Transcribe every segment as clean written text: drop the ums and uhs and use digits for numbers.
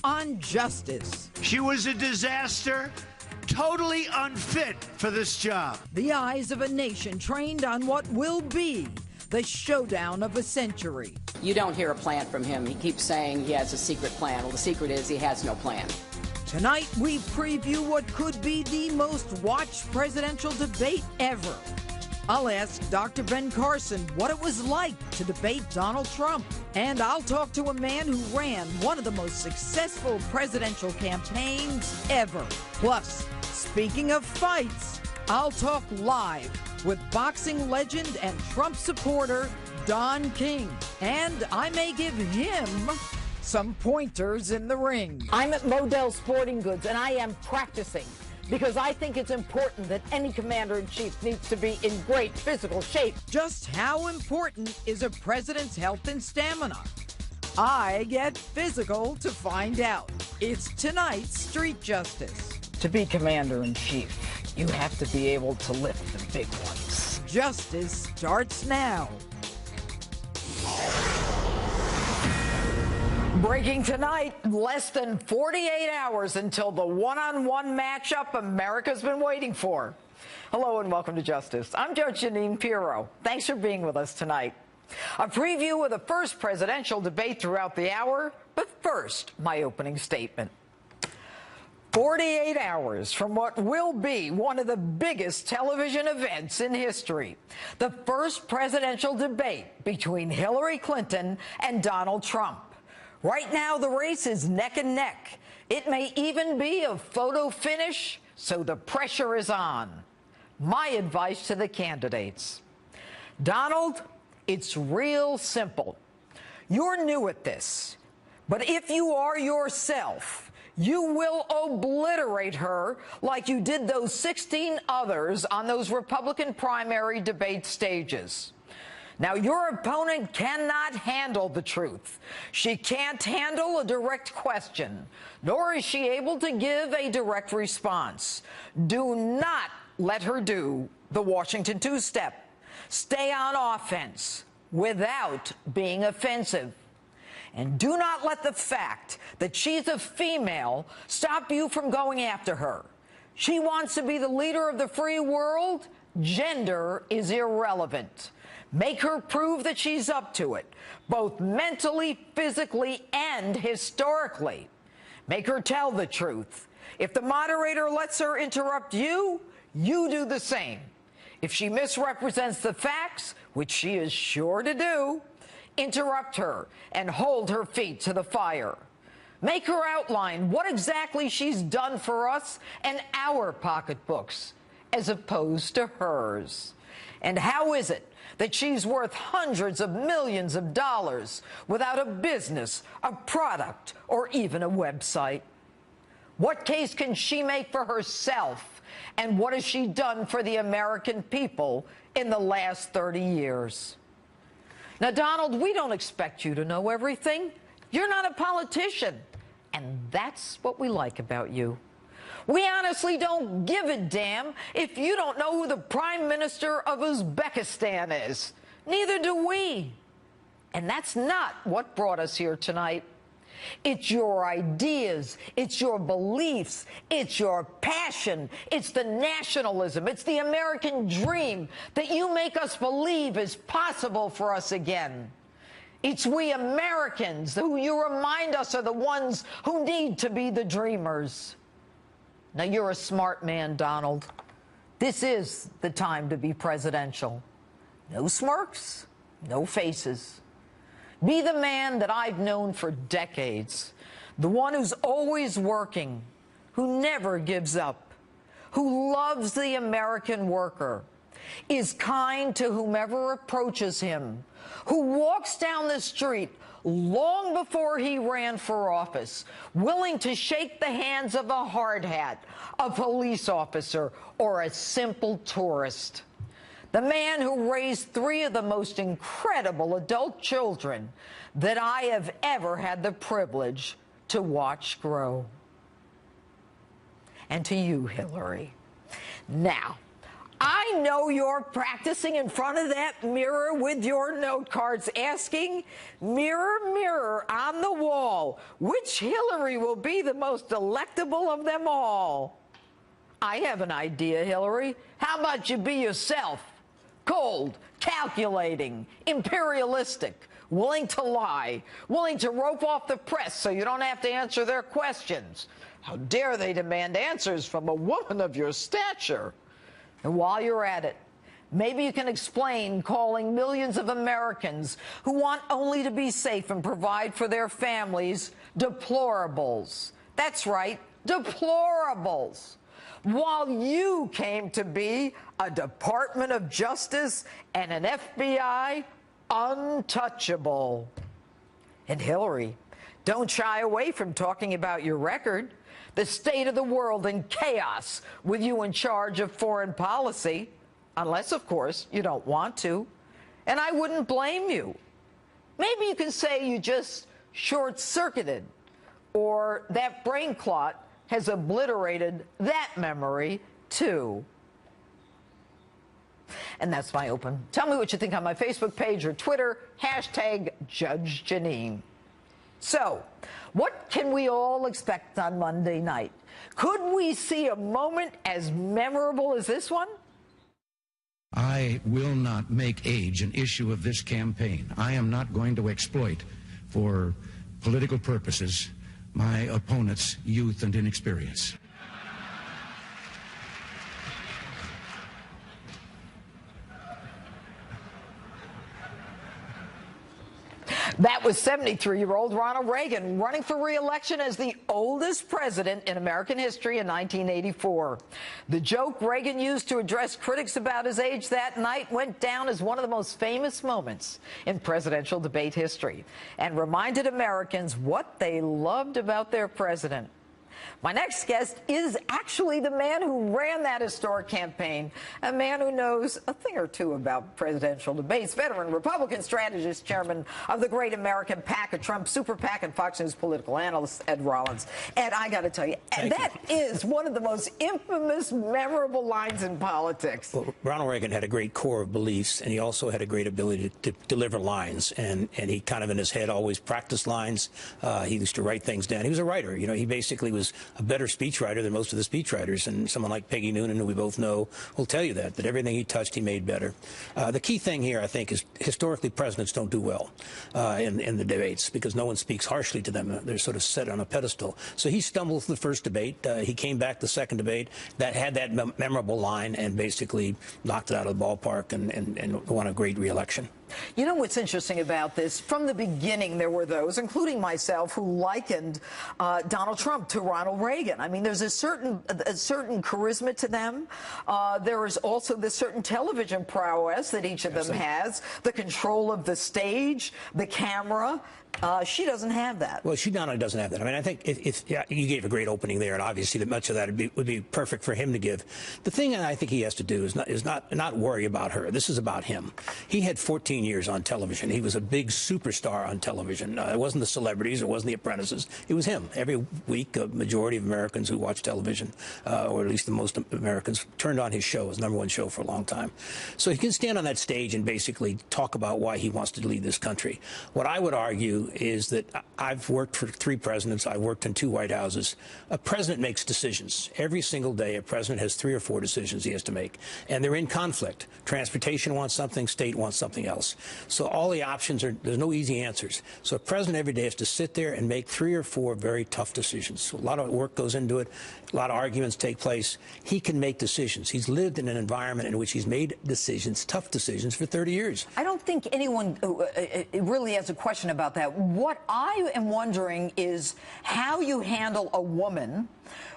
on justice. She was a disaster, totally unfit for this job. The eyes of a nation trained on what will be the showdown of a century. You don't hear a plan from him. He keeps saying he has a secret plan. Well, the secret is he has no plan. Tonight, we preview what could be the most watched presidential debate ever. I'll ask Dr. Ben Carson what it was like to debate Donald Trump. And I'll talk to a man who ran one of the most successful presidential campaigns ever. Plus, speaking of fights, I'll talk live with boxing legend and Trump supporter Don King. And I may give him some pointers in the ring. I'm at Modell Sporting Goods, and I am practicing because I think it's important that any commander-in-chief needs to be in great physical shape. Just how important is a president's health and stamina? I get physical to find out. It's tonight's Street Justice. To be commander-in-chief, you have to be able to lift the big ones. Justice starts now. Breaking tonight, less than 48 hours until the one-on-one matchup America's been waiting for. Hello and welcome to Justice. I'm Judge Jeanine Pirro. Thanks for being with us tonight. A preview of the first presidential debate throughout the hour, but first, my opening statement. 48 hours from what will be one of the biggest television events in history. The first presidential debate between Hillary Clinton and Donald Trump. Right now, the race is neck and neck. It may even be a photo finish, so the pressure is on. My advice to the candidates. Donald, it's real simple. You're new at this, but if you are yourself, you will obliterate her like you did those 16 others on those Republican primary debate stages. Now, your opponent cannot handle the truth. She can't handle a direct question, nor is she able to give a direct response. Do not let her do the Washington two-step. Stay on offense without being offensive. And do not let the fact that she's a female stop you from going after her. She wants to be the leader of the free world. Gender is irrelevant. Make her prove that she's up to it, both mentally, physically, and historically. Make her tell the truth. If the moderator lets her interrupt you, you do the same. If she misrepresents the facts, which she is sure to do, interrupt her and hold her feet to the fire. Make her outline what exactly she's done for us and our pocketbooks, as opposed to hers. And how is it that she's worth hundreds of millions of dollars without a business, a product, or even a website? What case can she make for herself? And what has she done for the American people in the last 30 years? Now, Donald, we don't expect you to know everything. You're not a politician. And that's what we like about you. We honestly don't give a damn if you don't know who the Prime Minister of Uzbekistan is. Neither do we. And that's not what brought us here tonight. It's your ideas, it's your beliefs, it's your passion, it's the nationalism, it's the American dream that you make us believe is possible for us again. It's we Americans who you remind us are the ones who need to be the dreamers. Now, you're a smart man, Donald. This is the time to be presidential. No smirks, no faces. Be the man that I've known for decades, the one who's always working, who never gives up, who loves the American worker, is kind to whomever approaches him, who walks down the street long before he ran for office, willing to shake the hands of a hard hat, a police officer, or a simple tourist. The man who raised 3 of the most incredible adult children that I have ever had the privilege to watch grow. And to you, Hillary. Now, I know you're practicing in front of that mirror with your note cards asking, mirror, mirror on the wall, which Hillary will be the most delectable of them all? I have an idea, Hillary. How about you be yourself? Cold, calculating, imperialistic, willing to lie, willing to rope off the press so you don't have to answer their questions. How dare they demand answers from a woman of your stature? And while you're at it, maybe you can explain calling millions of Americans who want only to be safe and provide for their families deplorables. That's right, deplorables. While you came to be a Department of Justice and an FBI untouchable. And Hillary, don't shy away from talking about your record, the state of the world in chaos with you in charge of foreign policy, unless, of course, you don't want to. And I wouldn't blame you. Maybe you can say you just short-circuited, or that brain clot has obliterated that memory, too. And that's my open. Tell me what you think on my Facebook page or Twitter, hashtag Judge Jeanine. So, what can we all expect on Monday night? Could we see a moment as memorable as this one? I will not make age an issue of this campaign. I am not going to exploit, for political purposes, my opponent's youth and inexperience. That was 73-year-old Ronald Reagan running for re-election as the oldest president in American history in 1984. The joke Reagan used to address critics about his age that night went down as one of the most famous moments in presidential debate history and reminded Americans what they loved about their president. My next guest is actually the man who ran that historic campaign, a man who knows a thing or two about presidential debates, veteran Republican strategist, chairman of the Great American PAC, a Trump super PAC, and Fox News political analyst, Ed Rollins. Ed, I got to tell you, that is one of the most infamous, memorable lines in politics. Well, Ronald Reagan had a great core of beliefs, and he also had a great ability to deliver lines, and he kind of in his head always practiced lines. He used to write things down. He was a writer. You know, he basically was a better speechwriter than most of the speechwriters, and someone like Peggy Noonan, who we both know, will tell you that everything he touched, he made better. The key thing here, I think, is historically presidents don't do well in the debates because no one speaks harshly to them. They're sort of set on a pedestal. So he stumbled through the first debate. He came back the second debate that had that memorable line and basically knocked it out of the ballpark and won a great re-election. You know what's interesting about this? From the beginning, there were those, including myself, who likened Donald Trump to Ronald Reagan. I mean, there's a certain charisma to them. There is also this certain television prowess that each of them has, the control of the stage, the camera. She doesn't have that. Well, she not only doesn't have that. I mean, I think you gave a great opening there, and obviously that much of that would be perfect for him to give. The thing that I think he has to do is not worry about her. This is about him. He had 14 years on television. He was a big superstar on television. It wasn't the celebrities. It wasn't the apprentices. It was him. Every week, a majority of Americans who watch television, or at least the most Americans, turned on his show, his #1 show for a long time. So he can stand on that stage and basically talk about why he wants to lead this country. What I would argue is that I've worked for 3 presidents. I've worked in 2 White Houses. A president makes decisions. Every single day, a president has 3 or 4 decisions he has to make, and they're in conflict. Transportation wants something, state wants something else. So all the options there's no easy answers. So a president every day has to sit there and make 3 or 4 very tough decisions. So a lot of work goes into it. A lot of arguments take place. He can make decisions. He's lived in an environment in which he's made decisions, tough decisions, for 30 years. I don't think anyone really has a question about that. What I am wondering is how you handle a woman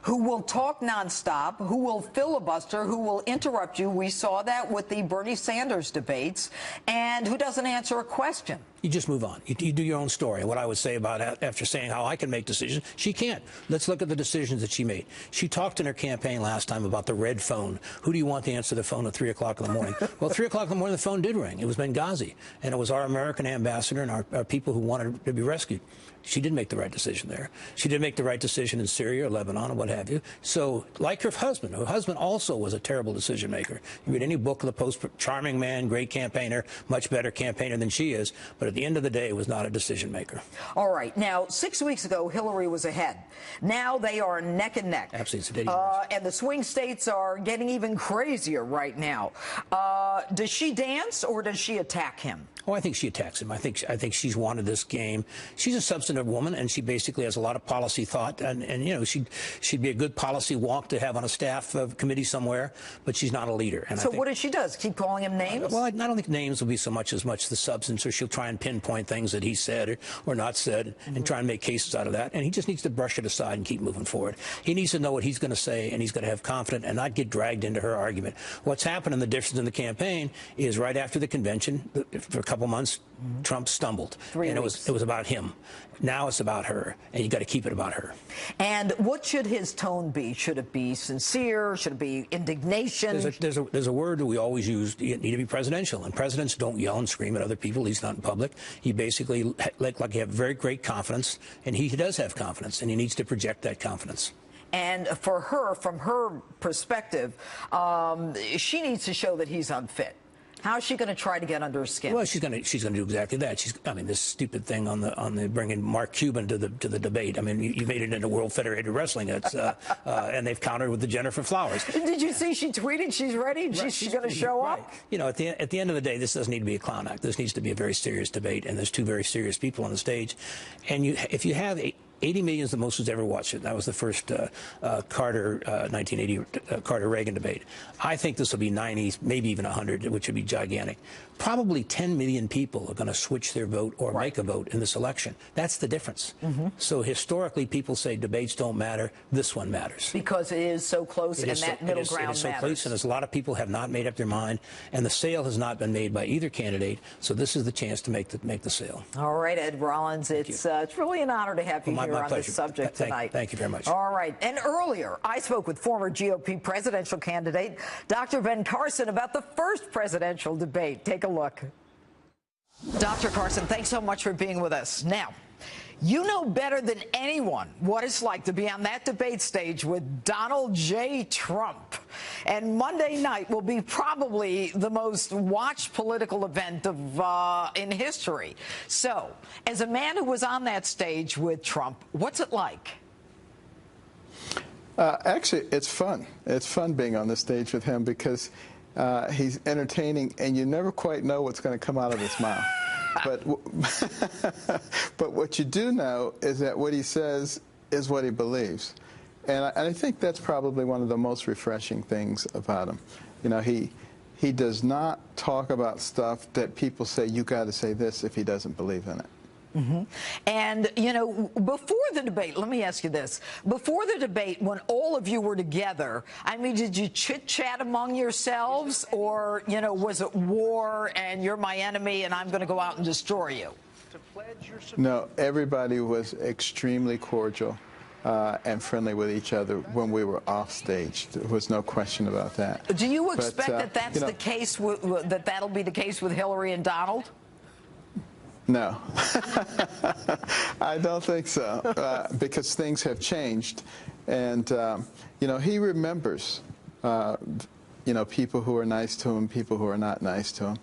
who will talk nonstop, who will filibuster, who will interrupt you. We saw that with the Bernie Sanders debates, and who doesn't answer a question. You just move on. You do your own story. And what I would say about after saying how I can make decisions, she can't. Let's look at the decisions that she made. She talked in her campaign last time about the red phone. Who do you want to answer the phone at 3 o'clock in the morning? Well, 3 o'clock in the morning, the phone did ring. It was Benghazi. And it was our American ambassador and our people who wanted to be rescued. She didn't make the right decision there. She didn't make the right decision in Syria or Lebanon or what have you. So, like her husband also was a terrible decision maker. You read any book of the Post, charming man, great campaigner, much better campaigner than she is, but at the end of the day, was not a decision maker. All right. Now, 6 weeks ago, Hillary was ahead. Now they are neck and neck. Absolutely. And the swing states are getting even crazier right now. Does she dance or does she attack him? Oh, I think she attacks him. I think she's wanted this game. She's a substantive woman, and she basically has a lot of policy thought. And you know, she'd be a good policy walk to have on a staff committee somewhere, but she's not a leader. And so what does she do? Keep calling him names? Well, I don't think names will be so much the substance, or she'll try and pinpoint things that he said or not said and try and make cases out of that. And he just needs to brush it aside and keep moving forward. He needs to know what he's going to say, and he's going to have confidence and not get dragged into her argument. What's happened in the difference in the campaign is right after the convention, for a couple months, Trump stumbled. 3 weeks. And it was about him. Now it's about her, and you got to keep it about her. And what should his tone be? Should it be sincere? Should it be indignation? There's a word that we always use. You need to be presidential, and presidents don't yell and scream at other people. He's not in public. He basically like you have very great confidence, and he does have confidence, and he needs to project that confidence. And for her, from her perspective, she needs to show that he's unfit. How is she going to try to get under his skin? Well, she's going to do exactly that. I mean, this stupid thing on the bringing Mark Cuban to the debate. I mean, you made it into World Federated Wrestling. It's and they've countered with the Jennifer Flowers. Did you see she tweeted she's ready? Right. She's going to show up. You know, at the end of the day, this doesn't need to be a clown act. This needs to be a very serious debate, and there's two very serious people on the stage. And if you have 80 million is the most who's ever watched it. That was the first Carter 1980 Carter-Reagan debate. I think this will be 90, maybe even 100, which would be gigantic. Probably 10 million people are going to switch their vote or make a vote in this election. That's the difference. So historically, people say debates don't matter. This one matters. Because it is so close, and that middle ground matters. It is so matters. close, and a lot of people have not made up their mind, and the sale has not been made by either candidate. So this is the chance to make the sale. All right, Ed Rollins, it's really an honor to have you here on this subject tonight. Thank you very much. All right, and earlier I spoke with former GOP presidential candidate Dr. Ben Carson about the first presidential debate. Take a look. Dr. Carson, thanks so much for being with us. Now, you know better than anyone what it's like to be on that debate stage with Donald J. Trump. And Monday night will be probably the most watched political event in history. So, as a man who was on that stage with Trump, what's it like? Actually, it's fun. It's fun being on the stage with him because he's entertaining, and you never quite know what's going to come out of his mouth. But what you do know is that what he says is what he believes. And I think that's probably one of the most refreshing things about him. You know, he does not talk about stuff that people say, you got to say this, if he doesn't believe in it. And, you know, before the debate, let me ask you this. Before the debate, when all of you were together, I mean, did you chit-chat among yourselves? Or, you know, was it war and you're my enemy and I'm going to go out and destroy you? No, everybody was extremely cordial and friendly with each other when we were off stage. There was no question about that. Do you expect that that's the case, that that'll be the case with Hillary and Donald? No, I don't think so, because things have changed. And, you know, he remembers, you know, people who are nice to him, people who are not nice to him,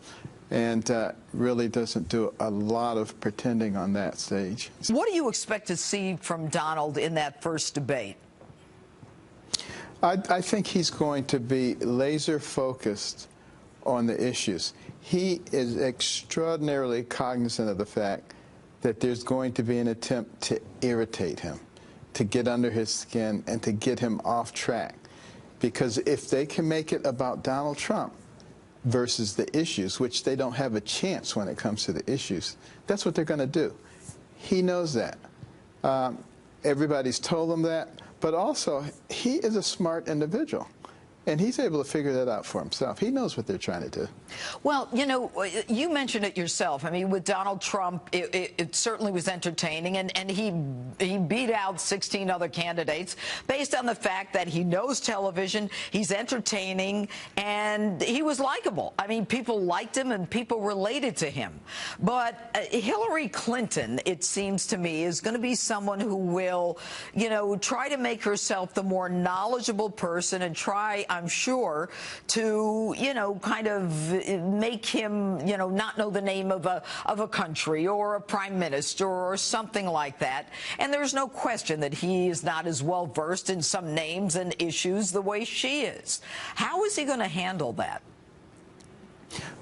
and really doesn't do a lot of pretending on that stage. What do you expect to see from Donald in that first debate? I think he's going to be laser focused on the issues. He is extraordinarily cognizant of the fact that there's going to be an attempt to irritate him, to get under his skin, and to get him off track. Because if they can make it about Donald Trump versus the issues, which they don't have a chance when it comes to the issues, that's what they're going to do. He knows that. Everybody's told him that. But also, he is a smart individual. And he's able to figure that out for himself. He knows what they're trying to do. Well, you know, you mentioned it yourself. I mean, with Donald Trump, it certainly was entertaining, and he beat out 16 other candidates based on the fact that he knows television, he's entertaining, and he was likable. I mean, people liked him and people related to him. But Hillary Clinton, it seems to me, is going to be someone who will, you know, try to make herself the more knowledgeable person and try, I'm sure, to, you know, kind of make him, you know, not know the name of a country or a prime minister or something like that. And there's no question that he is not as well versed in some names and issues the way she is. How is he going to handle that?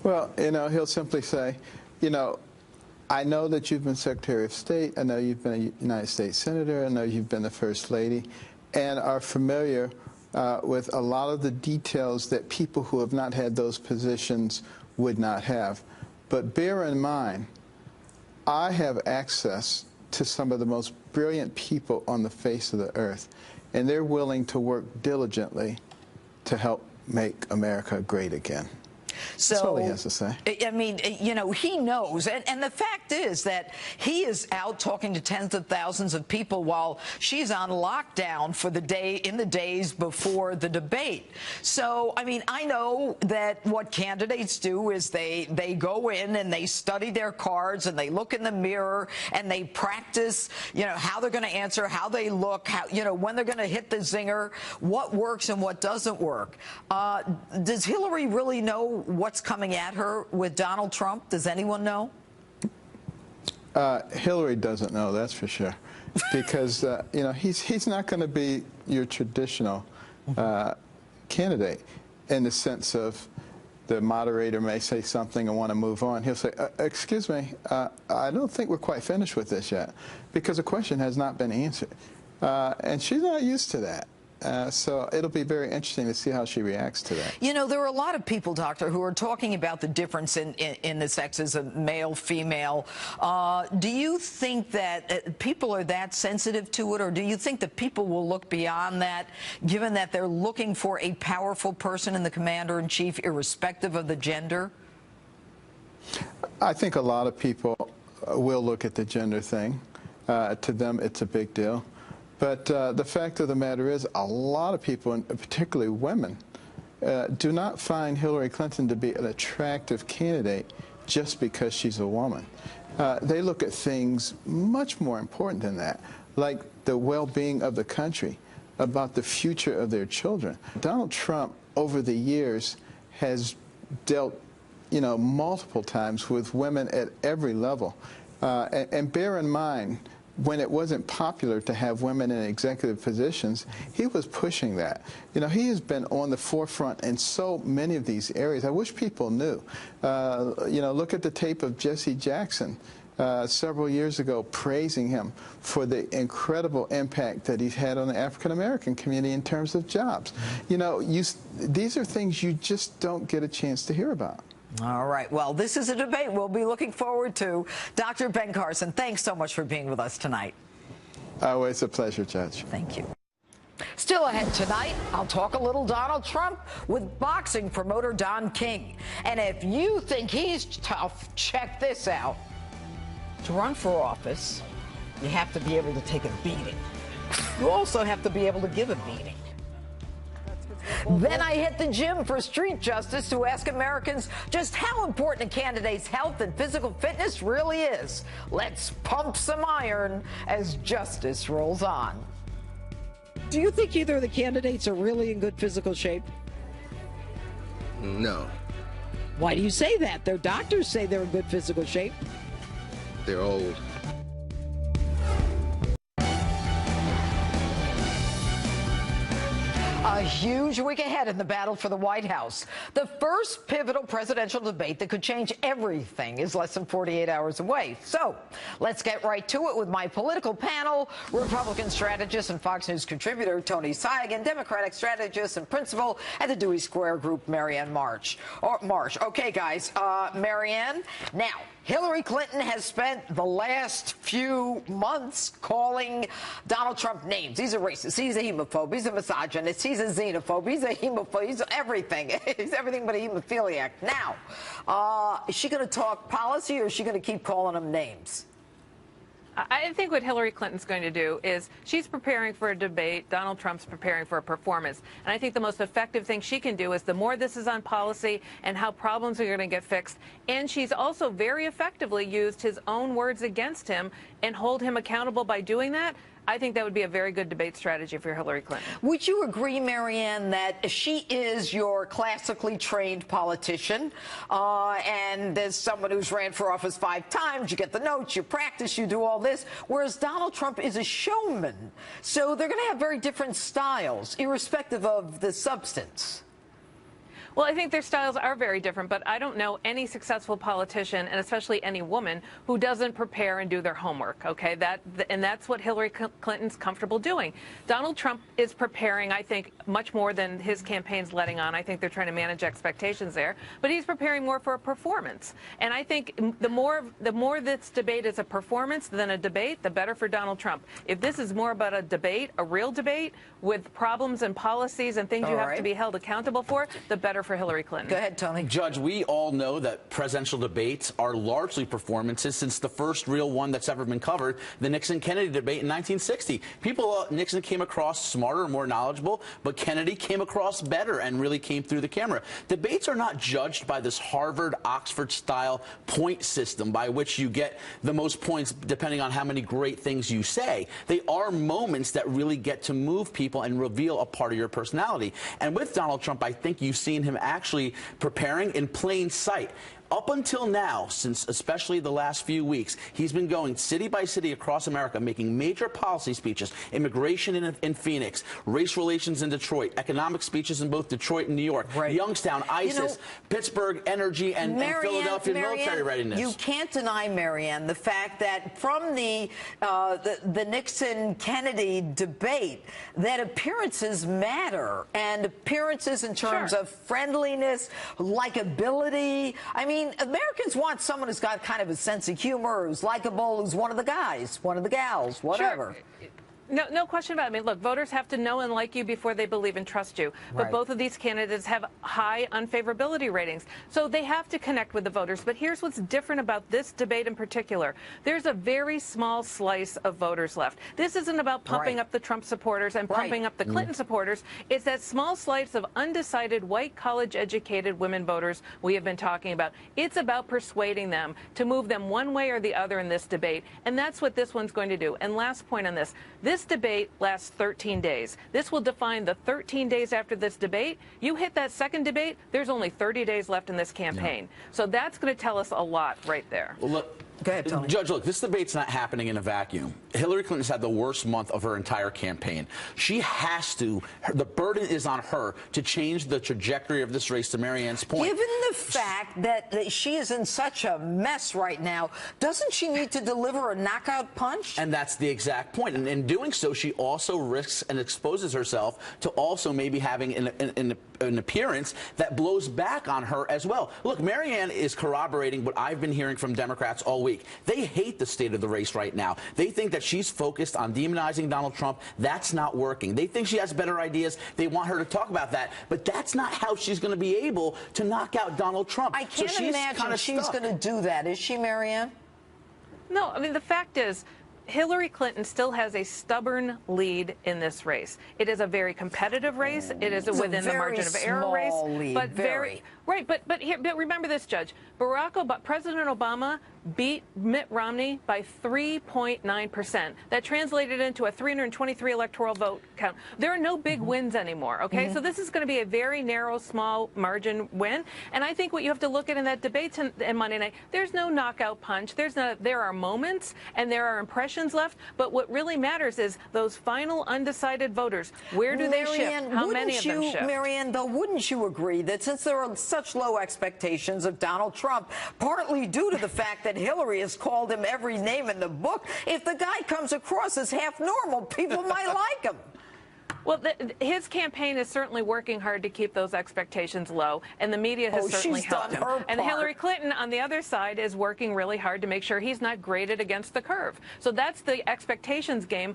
Well, you know, he'll simply say, you know, I know that you've been Secretary of State. I know you've been a United States Senator. I know you've been the First Lady, and are familiar with a lot of the details that people who have not had those positions would not have. But bear in mind, I have access to some of the most brilliant people on the face of the earth, and they're willing to work diligently to help make America great again. So, that's all he has to say. I mean, you know, he knows. And the fact is that he is out talking to tens of thousands of people while she's on lockdown for the day, in the days before the debate. So, I mean, I know that what candidates do is they go in and they study their cards and they look in the mirror and they practice, you know, how they're going to answer, how they look, how, you know, when they're going to hit the zinger, what works and what doesn't work. Does Hillary really know what's coming at her with Donald Trump? Does anyone know? Hillary doesn't know, that's for sure, because you know, he's not going to be your traditional candidate in the sense of the moderator may say something and want to move on. He'll say, excuse me, I don't think we're quite finished with this yet, because the question has not been answered. And she's not used to that. So it'll be very interesting to see how she reacts to that. You know, there are a lot of people, Doctor, who are talking about the difference in the sexes of male, female. Do you think that people are that sensitive to it, or do you think that people will look beyond that, given that they're looking for a powerful person in the commander-in-chief, irrespective of the gender? I think a lot of people will look at the gender thing. To them, it's a big deal. But the fact of the matter is, a lot of people, and particularly women, do not find Hillary Clinton to be an attractive candidate just because she's a woman. They look at things much more important than that, like the well-being of the country, about the future of their children. Donald Trump, over the years, has dealt, you know, multiple times with women at every level. And bear in mind, when it wasn't popular to have women in executive positions, he was pushing that. You know, he has been on the forefront in so many of these areas. I wish people knew. You know, look at the tape of Jesse Jackson several years ago praising him for the incredible impact that he's had on the African-American community in terms of jobs. You know, these are things you just don't get a chance to hear about. All right. Well, this is a debate we'll be looking forward to. Dr. Ben Carson, thanks so much for being with us tonight. Always a pleasure, Judge. Thank you. Still ahead tonight, I'll talk a little Donald Trump with boxing promoter Don King. And if you think he's tough, check this out. To run for office, you have to be able to take a beating. You also have to be able to give a beating. Then I hit the gym for street justice to ask Americans just how important a candidate's health and physical fitness really is. Let's pump some iron as justice rolls on. Do you think either of the candidates are really in good physical shape? No. Why do you say that? Their doctors say they're in good physical shape. They're old. A huge week ahead in the battle for the White House. The first pivotal presidential debate that could change everything is less than 48 hours away. So let's get right to it with my political panel, Republican strategist and Fox News contributor Tony Seigan, Democratic strategist and principal at the Dewey Square Group, Marianne Marsh. Okay, guys, Marianne, now, Hillary Clinton has spent the last few months calling Donald Trump names. He's a racist. He's a homophobe. He's a misogynist. He's he's a xenophobe. He's a hemophobe. He's everything. He's everything but a hemophiliac. Now, is she going to talk policy, or is she going to keep calling him names? I think what Hillary Clinton's going to do is she's preparing for a debate. Donald Trump's preparing for a performance. And I think the most effective thing she can do is the more this is on policy and how problems are going to get fixed. And she's also very effectively used his own words against him and hold him accountable by doing that. I think that would be a very good debate strategy for Hillary Clinton. Would you agree, Marianne, that she is your classically trained politician? And as someone who's ran for office 5 times, you get the notes, you practice, you do all this, whereas Donald Trump is a showman. So they're going to have very different styles, irrespective of the substance. Well, I think their styles are very different, but I don't know any successful politician, and especially any woman, who doesn't prepare and do their homework, okay? And that's what Hillary Clinton's comfortable doing. Donald Trump is preparing, I think, much more than his campaign's letting on. I think they're trying to manage expectations there, but he's preparing more for a performance. And I think the more this debate is a performance than a debate, the better for Donald Trump. If this is more about a debate, a real debate, with problems and policies and things you have to be held accountable for, the better for Hillary Clinton. Go ahead, Tony. Judge, we all know that presidential debates are largely performances since the first real one that's ever been covered, the Nixon-Kennedy debate in 1960. People thought Nixon came across smarter, more knowledgeable, but Kennedy came across better and really came through the camera. Debates are not judged by this Harvard, Oxford-style point system by which you get the most points depending on how many great things you say. They are moments that really get to move people and reveal a part of your personality. And with Donald Trump, I think you've seen him actually preparing in plain sight. Up until now, since especially the last few weeks, he's been going city by city across America, making major policy speeches, immigration in Phoenix, race relations in Detroit, economic speeches in both Detroit and New York, Youngstown, ISIS, Pittsburgh, energy, and Philadelphia military readiness. You can't deny, Marianne, the fact that from the Nixon-Kennedy debate, that appearances matter, and appearances in terms of friendliness, likability. I mean, Americans want someone who's got kind of a sense of humor, who's likable, who's one of the guys, one of the gals, whatever. Sure. No question about it. I mean, look, voters have to know and like you before they believe and trust you. But both of these candidates have high unfavorability ratings. So they have to connect with the voters. But here's what's different about this debate in particular. There's a very small slice of voters left. This isn't about pumping up the Trump supporters and pumping up the Clinton supporters. It's that small slice of undecided white college-educated women voters we have been talking about. It's about persuading them to move them one way or the other in this debate. And that's what this one's going to do. And last point on this. This debate lasts 13 days. This will define the 13 days after this debate. You hit that second debate, there's only 30 days left in this campaign. So that's going to tell us a lot right there. Well, look, go ahead, Tony. Judge, look, this debate's not happening in a vacuum. Hillary Clinton's had the worst month of her entire campaign. She has to, the burden is on her to change the trajectory of this race, to Marianne's point. Given the fact that she is in such a mess right now, doesn't she need to deliver a knockout punch? And that's the exact point. And in doing so, she also risks and exposes herself to also maybe having an appearance that blows back on her as well. Look, Marianne is corroborating what I've been hearing from Democrats all week. They hate the state of the race right now. They think that she's focused on demonizing Donald Trump. That's not working. They think she has better ideas. They want her to talk about that. But that's not how she's going to be able to knock out Donald Trump. I can't imagine she's going to do that. Is she, Marianne? No, I mean, the fact is, Hillary Clinton still has a stubborn lead in this race. It is a very competitive race. It is within the margin of error race, but very right. But remember this, Judge. President Obama beat Mitt Romney by 3.9%. That translated into a 323 electoral vote count. There are no big wins anymore, okay? So this is going to be a very narrow, small margin win. And I think what you have to look at in that debate on Monday night, there's no knockout punch. There are moments and there are impressions left. But what really matters is those final undecided voters. Where do they shift? How many of them shift? Marianne, though, wouldn't you agree that since there are such low expectations of Donald Trump, partly due to the fact that Hillary has called him every name in the book, if the guy comes across as half normal, people might like him? Well, his campaign is certainly working hard to keep those expectations low, and the media has certainly helped him. And Hillary Clinton, on the other side, is working really hard to make sure he's not graded against the curve. So that's the expectations game,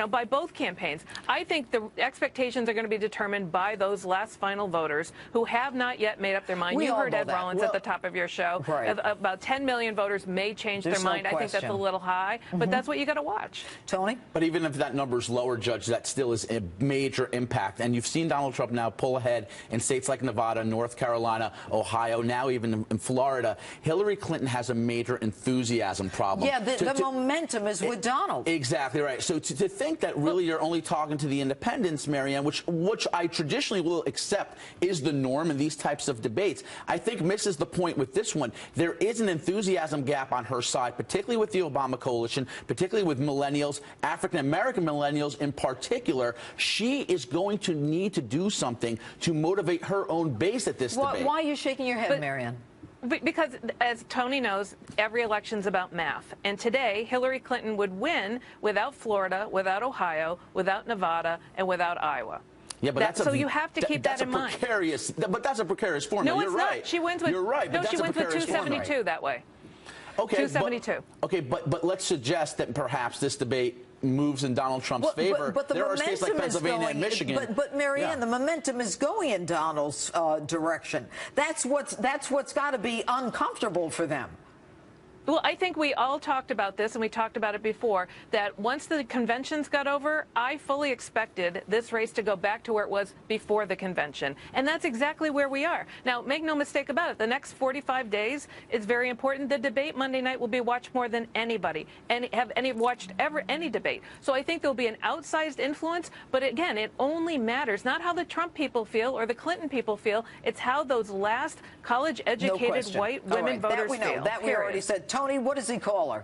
by both campaigns. I think the expectations are going to be determined by those last final voters who have not yet made up their mind. You heard Ed Rollins at the top of your show. Right. About 10 million voters may change their mind. I think that's a little high, but that's what you got to watch. Tony? But even if that number's lower, Judge, that still is a major impact. And you've seen Donald Trump now pull ahead in states like Nevada, North Carolina, Ohio, now even in Florida. Hillary Clinton has a major enthusiasm problem. Yeah, the momentum is with Donald. Exactly right. So to think that really you're only talking to the independents, Marianne, which I traditionally will accept is the norm in these types of debates, I think misses the point with this one. There is an enthusiasm gap on her side, particularly with the Obama coalition, particularly with millennials, African-American millennials in particular. She is going to need to do something to motivate her own base at this debate. Why are you shaking your head, Marianne? Because, as Tony knows, every election's about math. And today, Hillary Clinton would win without Florida, without Ohio, without Nevada, and without Iowa. Yeah, but so you have to keep that in mind. But that's a precarious formula. No, it's You're not. Right. She wins with. You're right. No, But she that's wins a with 272 formula. that way. Okay, 272. But let's suggest that perhaps this debate moves in Donald Trump's favor. But the there are states like Pennsylvania and Michigan. But Marianne, the momentum is going in Donald's direction. That's what's got to be uncomfortable for them. Well, I think we all talked about this, and we talked about it before, that once the conventions got over, I fully expected this race to go back to where it was before the convention. And that's exactly where we are. Now, make no mistake about it, the next 45 days is very important. The debate Monday night will be watched more than anybody, and have watched any debate. So I think there'll be an outsized influence, but again, it only matters not how the Trump people feel or the Clinton people feel, it's how those last college-educated white women voters feel. That we already said. Tony, what does he call her?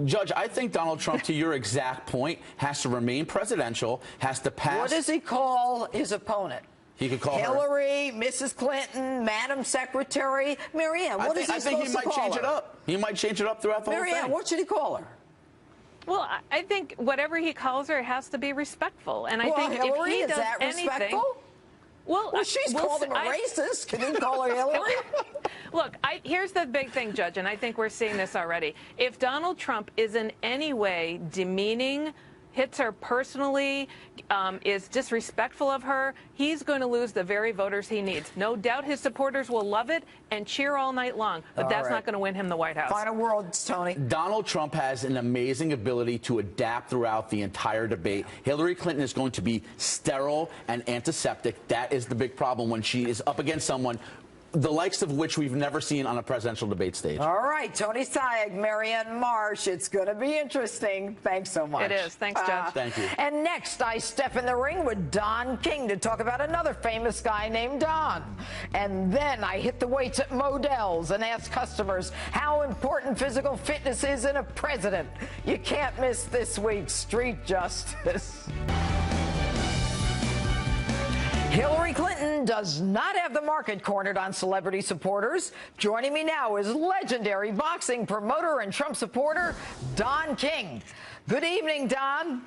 Judge, I think Donald Trump, to your exact point, has to remain presidential, has to pass. What does he call his opponent? He could call Hillary, Mrs. Clinton, Madam Secretary. Marianne, what is he supposed to call her? I think he might change it up. He might change it up throughout the whole thing. Marianne, what should he call her? Well, I think whatever he calls her has to be respectful. And I think Hillary, if he does respectful? anything, well, she's called him a racist. Can he call her Hillary? Look, here's the big thing, Judge, and I think we're seeing this already. If Donald Trump is in any way demeaning, hits her personally, is disrespectful of her, he's going to lose the very voters he needs. No doubt his supporters will love it and cheer all night long, but that's not going to win him the White House. Final words, Tony. Donald Trump has an amazing ability to adapt throughout the entire debate. Hillary Clinton is going to be sterile and antiseptic. That is the big problem when she is up against someone the likes of which we've never seen on a presidential debate stage. All right, Tony Sayegh, Marianne Marsh. It's going to be interesting. Thanks so much. It is. Thanks, Judge. Thank you. And next, I step in the ring with Don King to talk about another famous guy named Don. And then I hit the weights at Modell's and ask customers how important physical fitness is in a president. You can't miss this week's Street Justice. Hillary Clinton does not have the market cornered on celebrity supporters. Joining me now is legendary boxing promoter and Trump supporter, Don King. Good evening, Don.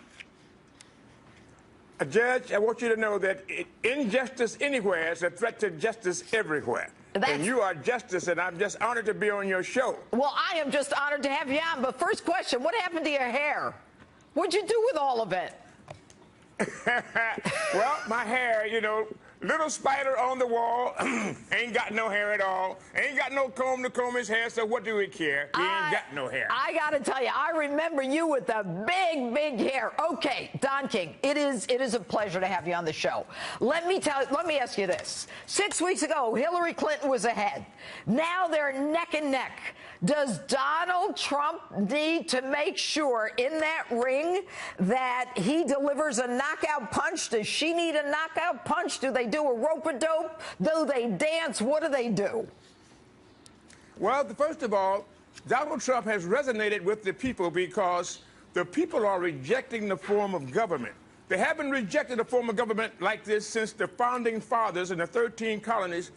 Judge, I want you to know that injustice anywhere is a threat to justice everywhere. And you are justice, and I'm just honored to be on your show. Well, I am just honored to have you on. But first question, what happened to your hair? What'd you do with all of it? Well, my hair, little spider on the wall, ain't got no hair at all, ain't got no comb to comb his hair, so what do we care? He ain't got no hair. I got to tell you, I remember you with the big, big hair. Okay, Don King, it is a pleasure to have you on the show. Let me ask you this. 6 weeks ago, Hillary Clinton was ahead. Now they're neck and neck. Does Donald Trump need to make sure in that ring that he delivers a knockout punch? Does she need a knockout punch? Do they do a rope-a-dope? Do they dance? What do they do? Well, first of all, Donald Trump has resonated with the people because the people are rejecting the form of government. They haven't rejected a form of government like this since the founding fathers in the 13 colonies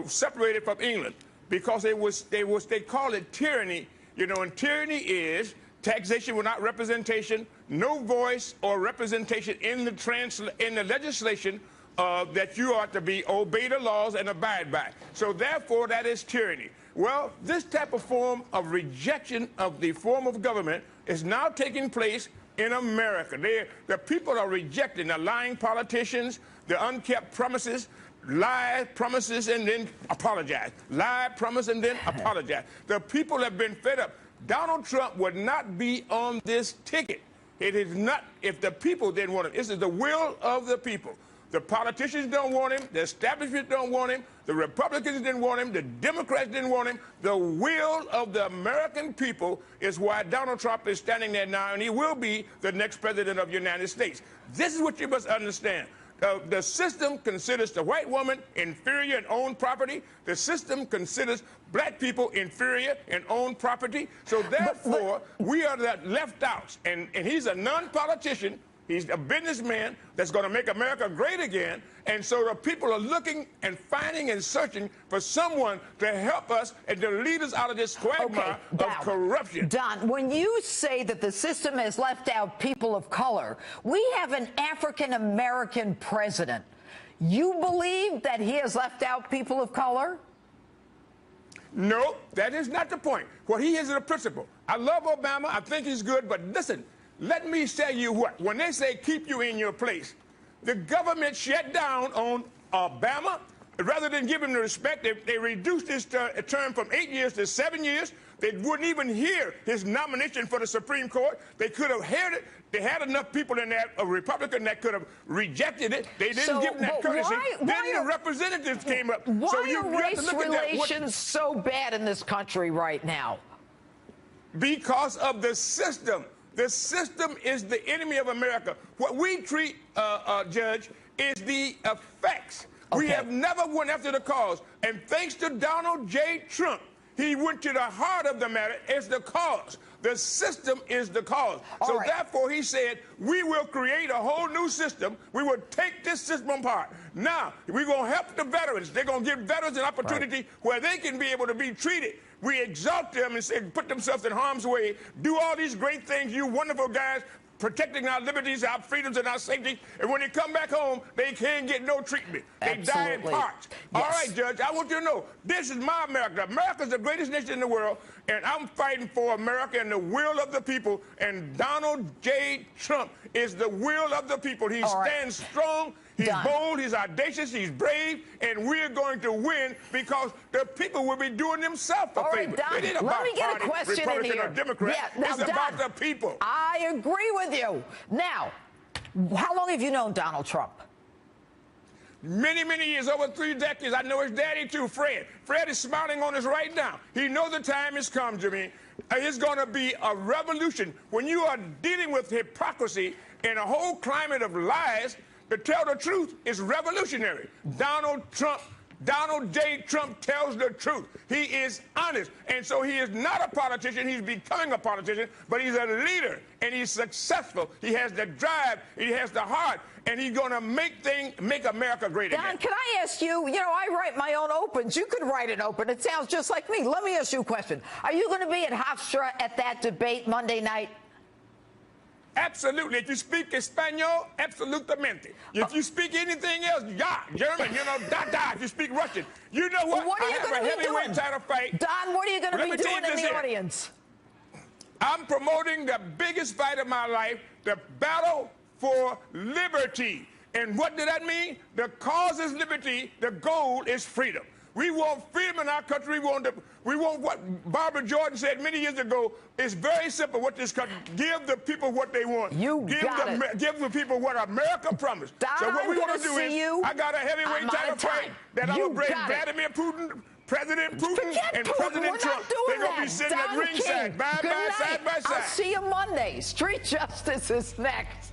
separated from England. Because they call it tyranny, and tyranny is taxation without representation, no voice or representation in the legislation that you are to be obey the laws and abide by. So therefore, that is tyranny. Well, this type of form of rejection of the form of government is now taking place in America. The people are rejecting the lying politicians, the unkept promises, lie, promises, and then apologize. Lie, promise, and then apologize. The people have been fed up. Donald Trump would not be on this ticket. It is not, if the people didn't want him. This is the will of the people. The politicians don't want him. The establishment don't want him. The Republicans didn't want him. The Democrats didn't want him. The will of the American people is why Donald Trump is standing there now, and he will be the next president of the United States. This is what you must understand. The system considers the white woman inferior in own property. The system considers black people inferior in own property. So therefore, we are the left outs. And he's a non-politician. He's a businessman that's going to make America great again. And so the people are looking and finding and searching for someone to help us and to lead us out of this quagmire of corruption. Don, when you say that the system has left out people of color, we have an African-American president. You believe that he has left out people of color? No, that is not the point. What he is a principle. I love Obama. I think he's good. But listen, let me tell you what. When they say keep you in your place, the government shut down on Obama. Rather than give him the respect, they reduced his term from 8 years to 7 years. They wouldn't even hear his nomination for the Supreme Court. They could have heard it. They had enough people in that, a Republican, that could have rejected it. They didn't give him that courtesy. Then the representatives came up. Why are race relations so bad in this country right now? Because of the system. The system is the enemy of America. What we treat, Judge, is the effects. We have never went after the cause. And thanks to Donald J. Trump, he went to the heart of the matter as the cause. The system is the cause. So therefore, he said, we will create a whole new system. We will take this system apart. Now, we're going to help the veterans. They're going to give veterans an opportunity where they can be able to be treated. We exalt them and say, put themselves in harm's way, do all these great things, you wonderful guys, protecting our liberties, our freedoms, and our safety. And when they come back home, they can't get no treatment. They die in parts. All right, Judge, I want you to know, this is my America. America's the greatest nation in the world, and I'm fighting for America and the will of the people. And Donald J. Trump is the will of the people. He stands strong. He's bold, he's audacious, he's brave, and we're going to win because the people will be doing themselves a favor. It ain't about party, Republican or Democrat. It's about the people. I agree with you. Now, how long have you known Donald Trump? Many, many years, over 3 decades. I know his daddy, too, Fred. Fred is smiling on us right now. He knows the time has come, Jeanine. It's going to be a revolution. When you are dealing with hypocrisy in a whole climate of lies, to tell the truth is revolutionary. Donald J. Trump tells the truth. He is honest. And so he is not a politician. He's becoming a politician, but he's a leader, and he's successful. He has the drive. He has the heart, and he's going to make America great again. Don, can I ask you, I write my own opens. You could write an open. It sounds just like me. Let me ask you a question. Are you going to be at Hofstra at that debate Monday night? Absolutely. If you speak Espanol, absolutamente. If you speak anything else, German, da. If you speak Russian, you know what? What are you going to be doing? Title fight. Don, what are you going to be doing in the audience? I'm promoting the biggest fight of my life, the battle for liberty. And what did that mean? The cause is liberty. The goal is freedom. We want freedom in our country. We want what Barbara Jordan said many years ago. It's very simple what this country, give the people what they want. Give the people what America promised. Don, so what we want to do is, I got a heavyweight title fight that I will bring Vladimir Putin, President Putin, and President Trump. They're going to be sitting at ringside, side by side. I'll see you Monday. Street Justice is next.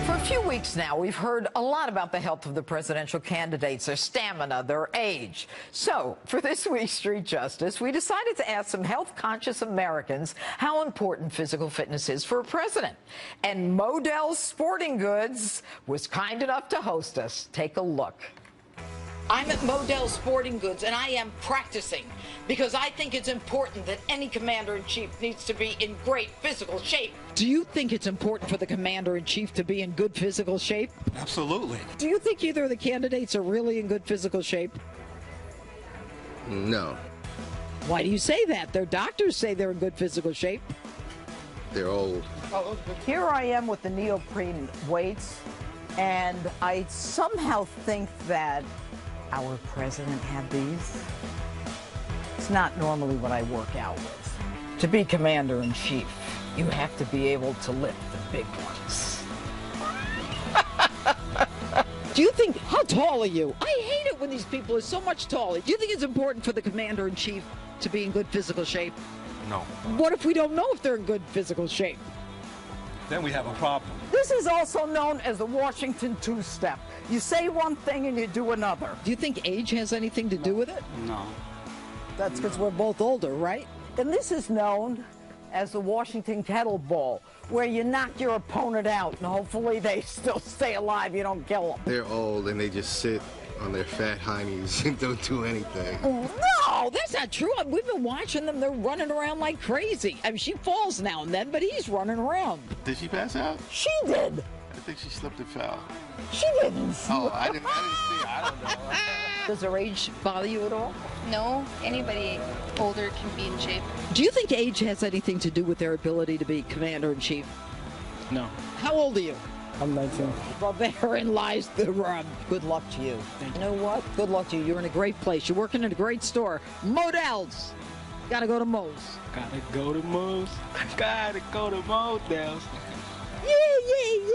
For a few weeks now, we've heard a lot about the health of the presidential candidates, their stamina, their age. So, for this week's Street Justice, we decided to ask some health-conscious Americans how important physical fitness is for a president. And Modell's Sporting Goods was kind enough to host us. Take a look. I'm at Modell Sporting Goods, and I am practicing because I think it's important that any commander-in-chief needs to be in great physical shape. Do you think it's important for the commander-in-chief to be in good physical shape? Absolutely. Do you think either of the candidates are really in good physical shape? No. Why do you say that? Their doctors say they're in good physical shape. They're old. Here I am with the neoprene weights, and I somehow think that our president had these. It's not normally what I work out with. To be commander-in-chief, you have to be able to lift the big ones. Do you think, how tall are you? I hate it when these people are so much taller. Do you think it's important for the commander-in-chief to be in good physical shape? No. What if we don't know if they're in good physical shape? Then we have a problem. This is also known as the Washington two-step. You say one thing and you do another. Do you think age has anything to do with it? No. That's because we're both older, right? And this is known as the Washington kettlebell, where you knock your opponent out and hopefully they still stay alive, you don't kill them. They're old and they just sit on their fat heinies and don't do anything. No, that's not true. We've been watching them. They're running around like crazy. I mean, she falls now and then, but he's running around. Did she pass out? She did. I think she slipped and fell. She didn't. Oh, I didn't see. I don't know. Does her age bother you at all? No, anybody older can be in shape. Do you think age has anything to do with their ability to be commander-in-chief? No. How old are you? I'm 19. Well, therein lies the rub. Good luck to you. You know what? Good luck to you. You're in a great place. You're working in a great store. Modell's. Gotta go to Mo's. Gotta go to Mo's. Gotta go to Modell's.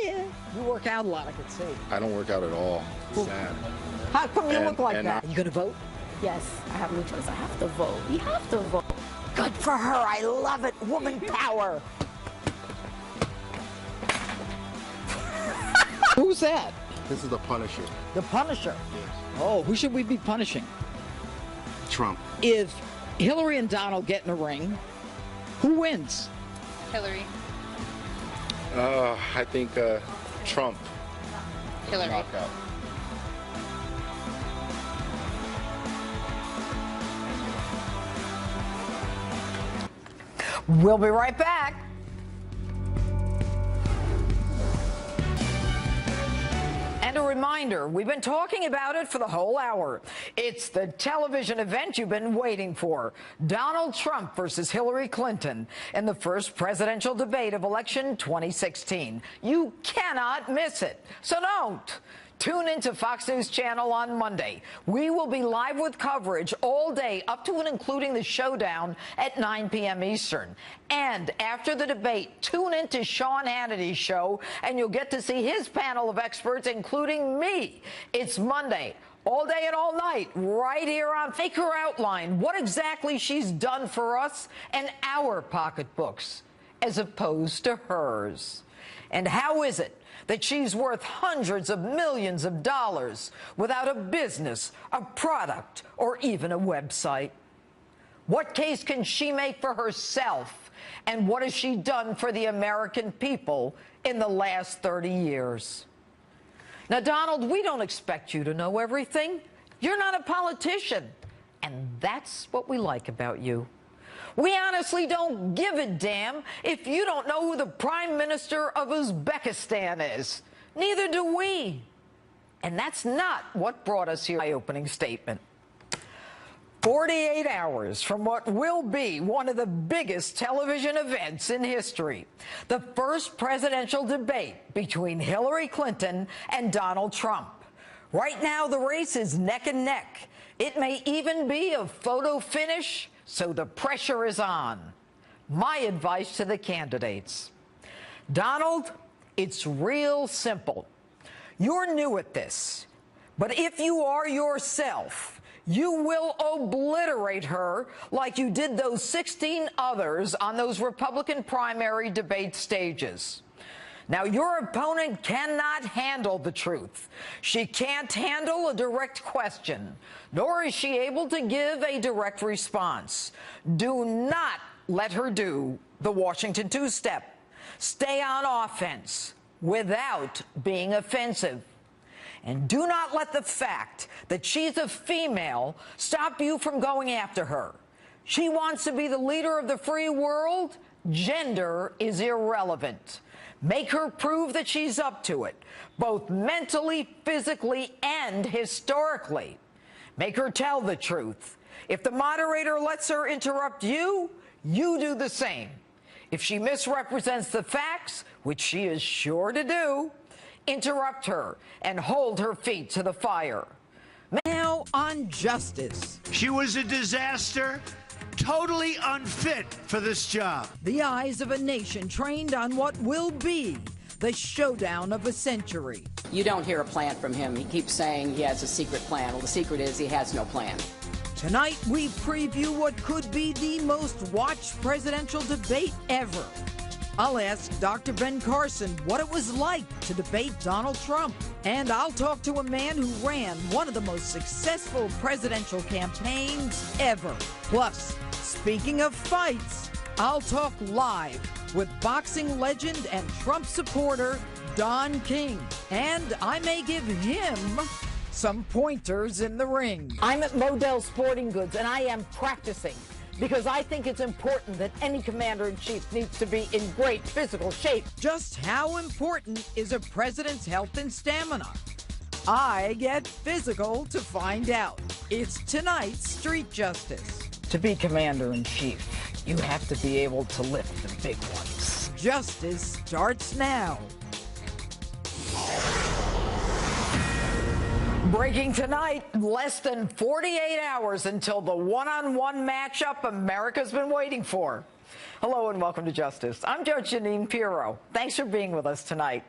Yeah. You work out a lot, I could see. I don't work out at all. Sad. How come you look like that? Are you gonna vote? Yes, I have no choice. I have to vote. We have to vote. Good for her. I love it. Woman power. Who's that? This is the Punisher. The Punisher. Oh, who should we be punishing? Trump. If Hillary and Donald get in a ring, who wins? Hillary. I think Trump. Hillary. Knockout. We'll be right back. And a reminder, we've been talking about it for the whole hour. It's the television event you've been waiting for. Donald Trump versus Hillary Clinton in the first presidential debate of election 2016. You cannot miss it. So don't. Tune into Fox News Channel on Monday. We will be live with coverage all day, up to and including the showdown at 9 p.m. Eastern. And after the debate, tune into Sean Hannity's show, and you'll get to see his panel of experts, including me. It's Monday, all day and all night, right here on Make Her Outline what exactly she's done for us and our pocketbooks, as opposed to hers. And how is it that she's worth hundreds of millions of dollars without a business, a product, or even a website? What case can she make for herself? And what has she done for the American people in the last 30 years? Now, Donald, we don't expect you to know everything. You're not a politician. And that's what we like about you. We honestly don't give a damn if you don't know who the Prime Minister of Uzbekistan is. Neither do we. And that's not what brought us here. My opening statement. 48 hours from what will be one of the biggest television events in history. The first presidential debate between Hillary Clinton and Donald Trump. Right now, the race is neck and neck. It may even be a photo finish, so the pressure is on. My advice to the candidates. Donald, it's real simple. You're new at this, but if you are yourself, you will obliterate her like you did those 16 others on those Republican primary debate stages. Now, your opponent cannot handle the truth. She can't handle a direct question, nor is she able to give a direct response. Do not let her do the Washington two-step. Stay on offense without being offensive. And do not let the fact that she's a female stop you from going after her. She wants to be the leader of the free world. Gender is irrelevant. Make her prove that she's up to it, both mentally, physically, and historically. Make her tell the truth. If the moderator lets her interrupt you, you do the same. If she misrepresents the facts, which she is sure to do, interrupt her and hold her feet to the fire. Now on justice. She was a disaster, totally unfit for this job. The eyes of a nation trained on what will be the showdown of a century. You don't hear a plan from him. He keeps saying he has a secret plan. Well, the secret is he has no plan. Tonight, we preview what could be the most watched presidential debate ever. I'll ask Dr. Ben Carson what it was like to debate Donald Trump. And I'll talk to a man who ran one of the most successful presidential campaigns ever. Plus, speaking of fights, I'll talk live with boxing legend and Trump supporter Don King. And I may give him some pointers in the ring. I'm at Modell Sporting Goods, and I am practicing because I think it's important that any commander-in-chief needs to be in great physical shape. Just how important is a president's health and stamina? I get physical to find out. It's tonight's Street Justice. To be commander-in-chief, you have to be able to lift the big ones. Justice starts now. Breaking tonight, less than 48 hours until the one-on-one matchup America's been waiting for. Hello and welcome to Justice. I'm Judge Jeanine Pirro. Thanks for being with us tonight.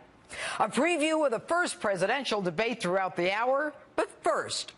A preview of the first presidential debate throughout the hour, but first,